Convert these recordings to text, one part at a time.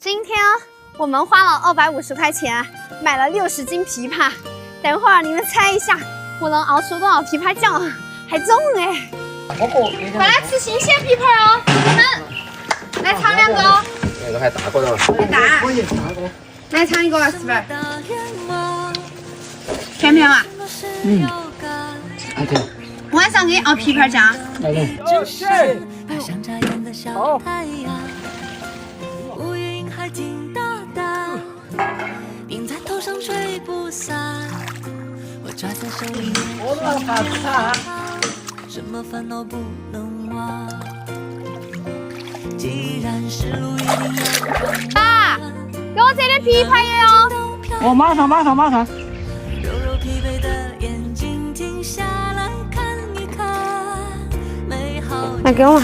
今天我们花了250块钱买了60斤枇杷，等会儿你们猜一下我能熬出多少枇杷酱，还重哎！快来吃新鲜枇杷哦！你们来尝2个哦。那个还大个的嘛？还大。来尝一个吧，是不是？甜不甜嘛？还甜。晚上给你熬枇杷酱。来来。好。云在头上吹不散，我抓在手里什么烦恼不能忘？既然是路一定要爸，给我这点枇杷叶哦。哦，马上。揉揉疲惫的眼睛，停下来看一看美好。来给我。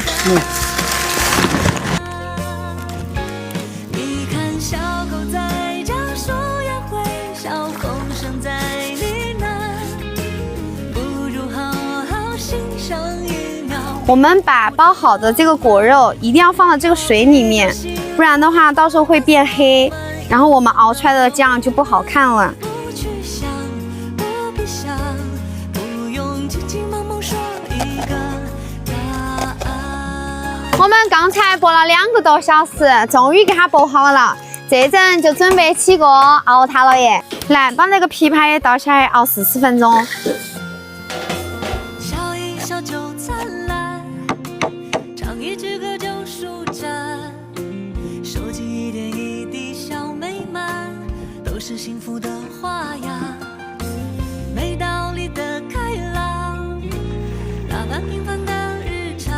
你看小狗在叫，树叶会笑，风声在呢喃，不如好好欣赏一秒。我们把包好的这个果肉一定要放到这个水里面，不然的话到时候会变黑，然后我们熬出来的酱就不好看了。不去想，不必想，不用急急忙忙说一个答案。我们刚才剥了2个多小时，终于给它剥好了。这阵就准备起锅熬它了耶！来，把那个枇杷叶倒下来熬40分钟。笑一笑就灿烂，唱一支歌就舒展，收集一点一滴小美满，都是幸福的花样。没道理的开朗，打扮平凡的日常，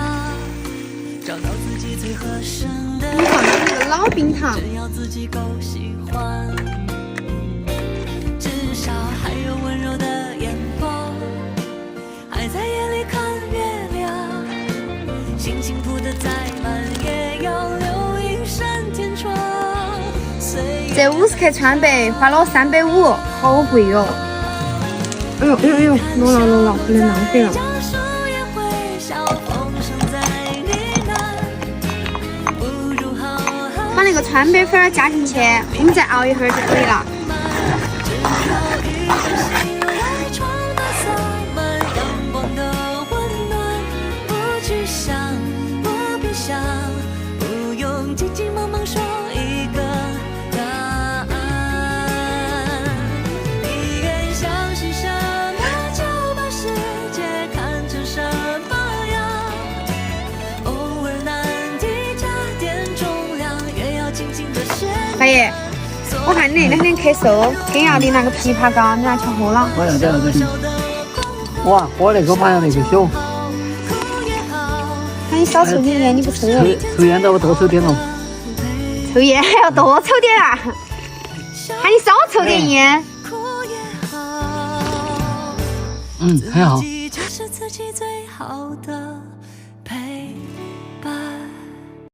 找到自己最合适的。你放的这个老冰糖。只要自己够喜欢，至少还有温柔的眼光，还在夜里看月亮，心情扑得再慢也要留一扇天窗。这50克川贝花了350，好贵哟！哎呦，弄了，不能浪费了。把那个川贝粉加进去，我们再熬一会儿就可以了。大爷，我看你那2天咳嗽，跟要的那个枇杷膏，你拿去喝了。我要这个。哇，我那个马上那个小。那你少抽点烟，你不抽？抽烟的我多抽点了。抽烟还要多抽点啊？喊你少抽点烟。很好。就是自己最好的陪伴。